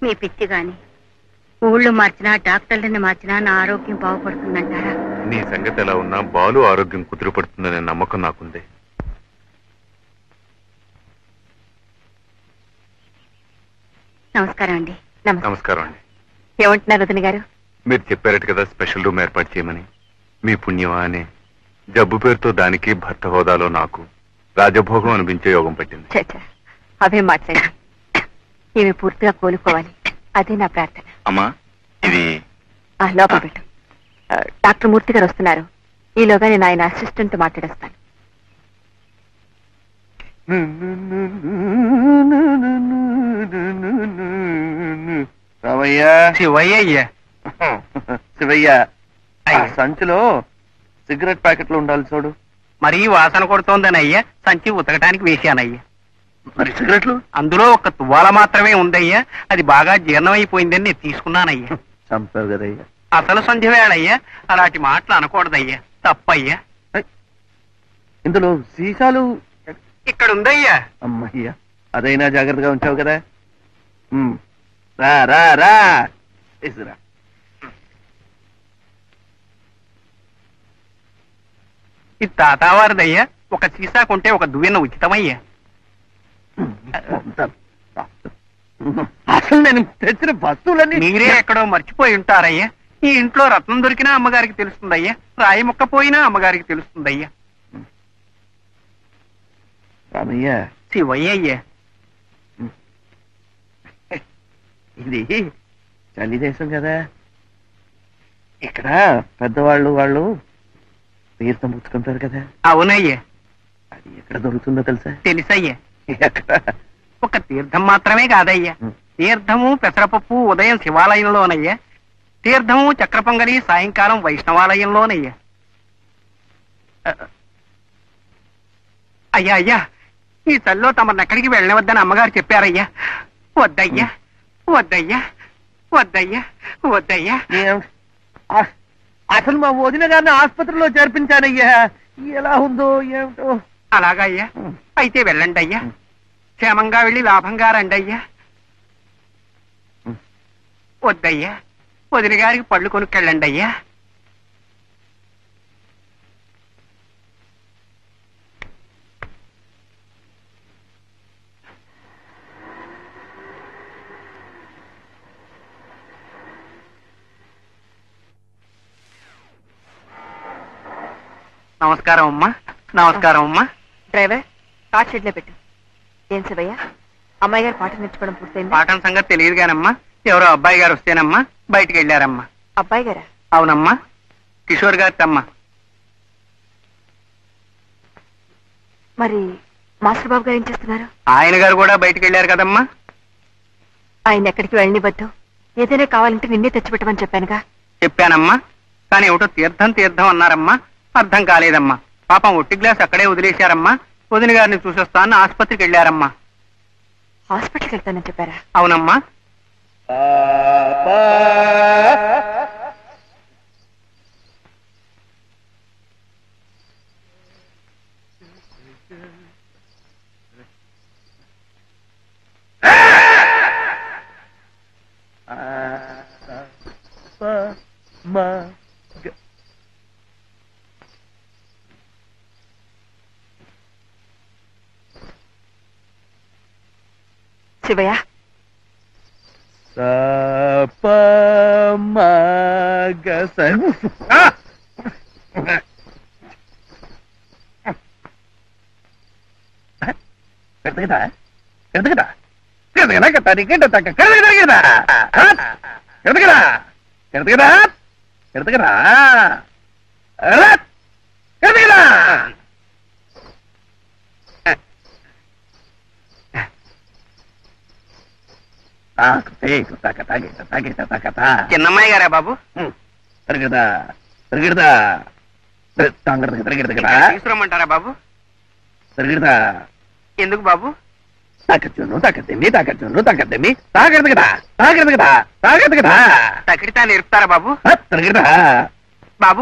మీ పిచ్చి గాని ఊళ్ళు మార్చినా డాక్టర్లని మార్చినా నా ఆరోగ్యం బాగుపడుతుందంటారా? నీ సంగతి ఎలా ఉన్నా బాలు ఆరోగ్యం కుదిరిపడుతుందనే నమ్మకం నాకుంది. నమస్కారం అండి. నమస్కారం అండి. ఏమంటున్నారు వదిన గారు? మీరు చెప్పారట కదా స్పెషల్ రూమ్ ఏర్పాటు చేయమని. మీ పుణ్యమా అనే జబ్బు పేరుతో దానికి భర్త హోదాలో నాకు రాజభోగం అనిపించే యోగం పట్టింది. అవే మాట్లాడి ఇవి పూర్తిగా కోలుకోవాలి, అదే నా ప్రార్థన. అమ్మా ఇది లోపల పెట్టు. డాక్టర్ మూర్తి గారు వస్తున్నారు. ఈలోగా నేను ఆయన అసిస్టెంట్ మాట్లాడేస్తాను. శివయ్య సంచిలో సిగరెట్ ప్యాకెట్లు ఉండాలి చూడు. మరీ వాసన కొడుతోందని అయ్యా సంచి ఉతకటానికి వేశానయ్యా. మరి సిగరెట్లు అందులో ఒక తువ్వాల మాత్రమే ఉందయ్యా, అది బాగా జీర్ణమైపోయిందని నేను తీసుకున్నానయ్యా. చంపావు కదయ్యా. అసలు సంధ్య వేళయ్యా, అలాంటి మాటలు అనకూడదయ్యా, తప్పయ్యా. ఇందులో సీసాలు ఇక్కడ ఉందయ్యా. అమ్మయ్యా, అదైనా జాగ్రత్తగా ఉంచావు కదా. రా రా రా తీసురా. ఇది తాతావారిదయ్యా, ఒక సీసా కొంటే ఒక దువ్వెన ఉచితమయ్యా. అసలు నేను తెచ్చిన వస్తువులన్నీ మీరే ఎక్కడో మర్చిపోయి ఉంటారయ్యా. ఈ ఇంట్లో రత్నం దొరికినా అమ్మగారికి తెలుస్తుందయ్యా, రాయి ముక్క పోయినా అమ్మగారికి తెలుస్తుందయ్యా. రామయ్య, శివయ్య అయ్యా. ఇది చలి దేశం కదా, ఇక్కడ పెద్దవాళ్ళు వాళ్ళు తీర్థం పుచ్చుకుంటారు కదా. అవునయ్యా. అది ఎక్కడ దొరుకుతుందో తెలుసా? తెలుసయ్యా. ఎక్కడ? ఒక తీర్థం మాత్రమే కాదయ్యా, తీర్థము పెసరపప్పు ఉదయం శివాలయంలోనయ్యా, తీర్థము చక్ర పొంగలి సాయంకాలం వైష్ణవాలయంలోనయ్యా. అయ్యా అయ్యా, ఈ చల్లో తమను ఎక్కడికి వెళ్ళవద్దని అమ్మగారు చెప్పారయ్యా. వద్దయ్యా వద్దయ్యా వద్దయ్యా వద్దయ్యా. అసలు మా వదిన గారిని ఆసుపత్రిలో చేర్పించానయ్యా, ఎలా ఉందో ఏమిటో. అలాగయ్యా, అయితే వెళ్ళండి అయ్యా, క్షేమంగా వెళ్ళి లాభంగా రండి అయ్యా. వద్దయ్యా, వదిన గారికి పళ్ళు కొనుక్కెళ్ళండి అయ్యా. నమస్కారం అమ్మా. నమస్కారం అమ్మా. డ్రైవర్, కార్ షెడ్ లో పెట్టు. ఏం శివయ్య, అమ్మాయి గారు పాట నేర్చుకోవడం పూర్తయింది? పాఠం సంగతి తెలియదు కానమ్మా, ఎవరో అబ్బాయి గారు వస్తేనమ్మా బయటికి వెళ్ళారమ్మా. అబ్బాయి గారా? అవునమ్మా, కిషోర్ గారి అమ్మ. మరి మాస్టర్ బాబు గారు ఏం చేస్తున్నారు? ఆయన గారు కూడా బయటికి వెళ్ళారు కదమ్మా. ఆయన ఎక్కడికి వెళ్ళనివ్వద్దు, ఏదైనా కావాలంటే నిన్నే తెచ్చిపెట్టమని చెప్పానుగా. చెప్పానమ్మా, కానీ ఏమిటో తీర్థం తీర్థం అన్నారమ్మా, అర్థం కాలేదమ్మా. పాపం ఒట్టి గ్లాస్ అక్కడే వదిలేశారమ్మా. వదిన గారిని చూసొస్తాను ఆసుపత్రికి వెళ్ళారమ్మా. హాస్పిటల్కి వెళ్తానని చెప్పారా? అవునమ్మా. శివయ్య, చిన్నమ్మాయి గారా బాబు? తీసుకురమ్మంటారా బాబు? ఎందుకు బాబు? తకిడితా నేర్పుతారా బాబు? బాబు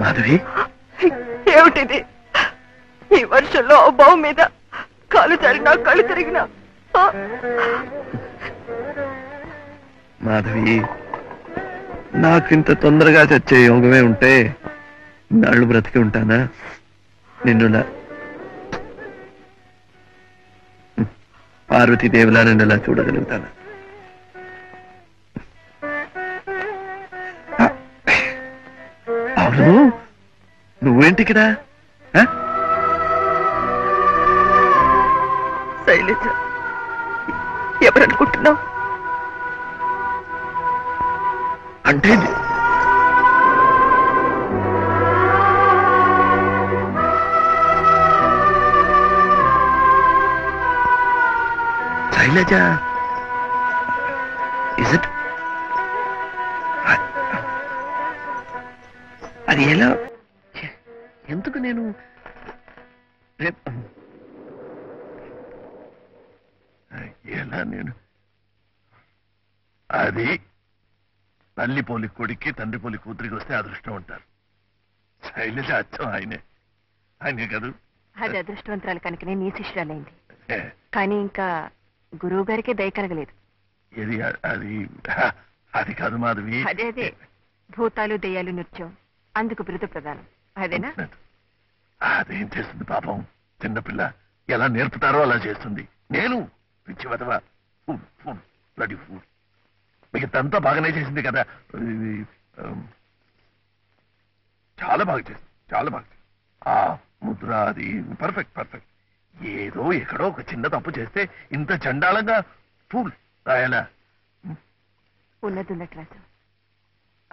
మాధవి ఏమిటిది? ఈ వర్షంలో ఆ బావు మీద కాలు జరిగినా కళ్ళు తిరిగినా మాధవి నాకింత తొందరగా చచ్చే యోగమే ఉంటే నాళ్ళు బ్రతికి ఉంటానా? నిన్నులా పార్వతీదేవిలా నిన్నులా చూడగలుగుతానా? అవును, నువ్వేంటికిడా? శైలజ, ఎవరనుకుంటున్నావు? అంటే శైలజ, ఇస్ ఇట్? అది ఎలా? ఎందుకు నేను ఎలా నేను అది తల్లి పోలి కొడుక్కి తండ్రి పోలి కూతురికి వస్తే అదృష్టం ఉంటారు. శైలజ అచ్చం ఆయనే కాదు. అది అదృష్టవంతరాలు కనుకనే నీ శిష్యురాలైంది. కానీ ఇంకా గురువు గారికే దయ కలగలేదు. ఇది అది అది కాదు మాధవి. అదే భూతాలు దెయ్యాలు నృత్యం, అందుకు బిరుదు ప్రధానం. అదేనా? అదేం చేస్తుంది పాపం, చిన్నపిల్ల ఎలా నేర్పుతారో అలా చేస్తుంది. నేను పిచ్చి వదవా, బ్లడీ ఫూల్. మిగతంతా బాగానే చేసింది కదా. చాలా బాగా చేసింది, చాలా బాగా చేసింది. ఆ ముద్ర అది పర్ఫెక్ట్. ఏదో ఎక్కడో ఒక చిన్న తప్పు చేస్తే ఇంత చండాలంగా ఫూల్ రాయాలా? ఉన్నది రాజు,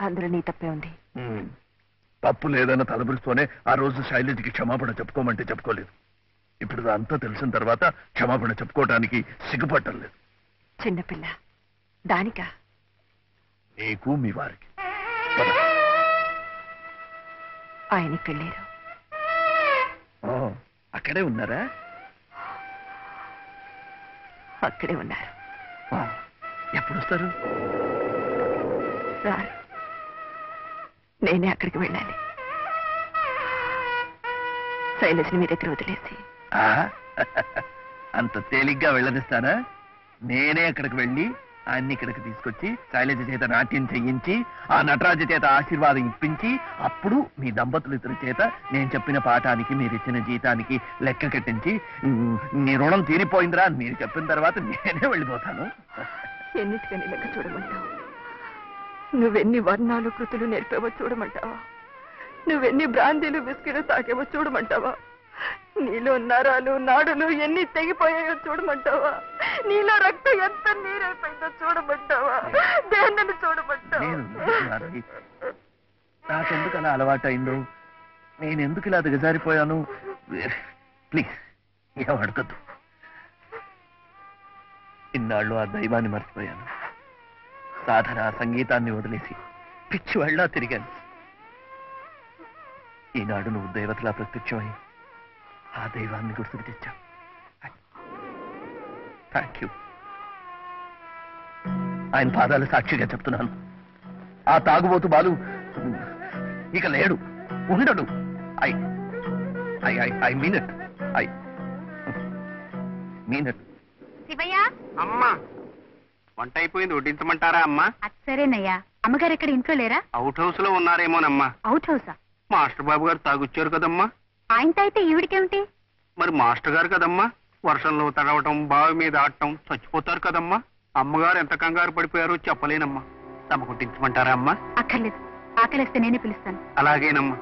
అందులో నీ తప్పే ఉంది. తప్పు లేదన్న తలబిరుస్తూనే ఆ రోజు శైలజకి క్షమాపణ చెప్పుకోమంటే చెప్పుకోలేదు. ఇప్పుడు అంతా తెలిసిన తర్వాత క్షమాపణ చెప్పుకోవడానికి సిగ్గుపట్టలేదు. చిన్నపిల్ల దానికా? నీకు మీ వారికి. ఆయనకి వెళ్ళారు. అక్కడే ఉన్నారా? అక్కడే ఉన్నారు. ఎప్పుడు వస్తారు? రారు, నేనే అక్కడికి వెళ్ళాలి. శైలజ్ని మీ దగ్గర వదిలేసి. అంత తేలిగ్గా వెళ్ళనిస్తానా? నేనే అక్కడికి వెళ్ళి ఆయన్ని ఇక్కడికి తీసుకొచ్చి శైలజ చేత నాట్యం చెయ్యించి ఆ నటరాజు చేత ఆశీర్వాదం ఇప్పించి అప్పుడు మీ దంపతులు ఇద్దరి చేత నేను చెప్పిన పాఠానికి మీరు ఇచ్చిన జీతానికి లెక్క కట్టించి నీ రుణం తీరిపోయిందిరా మీరు చెప్పిన తర్వాత నేనే వెళ్ళిపోతాను. ఎన్నిటికని లెక్క చూడమంటావు? నువ్వెన్ని వర్ణాలు కృతులు నేర్పేవో చూడమంటావా? నువ్వెన్ని బ్రాందీలు బిస్కెట్లు తాకేవో చూడమంటావా? నీలో నరాలు నాడులు ఎన్ని తెగిపోయాయో చూడమంటావా? నీలో రక్తం ఎంత నీరైపోయిందో చూడమంటావా? దేన్నని చూడమంటావా? నాకెందుకు అలా అలవాటైందో, నేనెందుకు ఇలా దిగజారిపోయాను? ప్లీజ్ ఏం అడగద్దు. ఇన్నాళ్ళు ఆ దైవాన్ని మర్చిపోయాను. సాధన సంగీతాన్ని వదిలేసి పిచ్చి వాళ్ళ తిరిగాను. ఈనాడు నువ్వు దేవతలా ప్రత్యక్షమై ఆ దైవాన్ని గుర్తుకు తెచ్చావు. Thank you. ఆయన పాదాలు సాక్షిగా చెప్తున్నాను, ఆ తాగుబోతు బాలు ఇక లేడు, ఉండడు. I mean it. I mean it. Shivayya, అమ్మా వంట అయిపోయింది, వడ్డించమంటారా అమ్మా? సరేనయ్యా. అమ్మగారు ఎక్కడ ఇంట్లో లేరా? అవుట్ హౌస్ లో ఉన్నారేమోనమ్మా. అవుట్ హౌసా? మాస్టర్ బాబు గారు తాగుచ్చారు కదమ్మా. ఆయనతో అయితే ఈవిడికేమిటి? మరి మాస్టర్ గారు కదమ్మా, వర్షంలో తడవటం బావి మీద ఆడటం చచ్చిపోతారు కదమ్మా. అమ్మగారు ఎంత కంగారు పడిపోయారో చెప్పలేనమ్మా. తమ కొట్టించమంటారా అమ్మా? అక్కర్లేదు, ఆకలిస్తే నేనే పిలుస్తాను. అలాగేనమ్మా.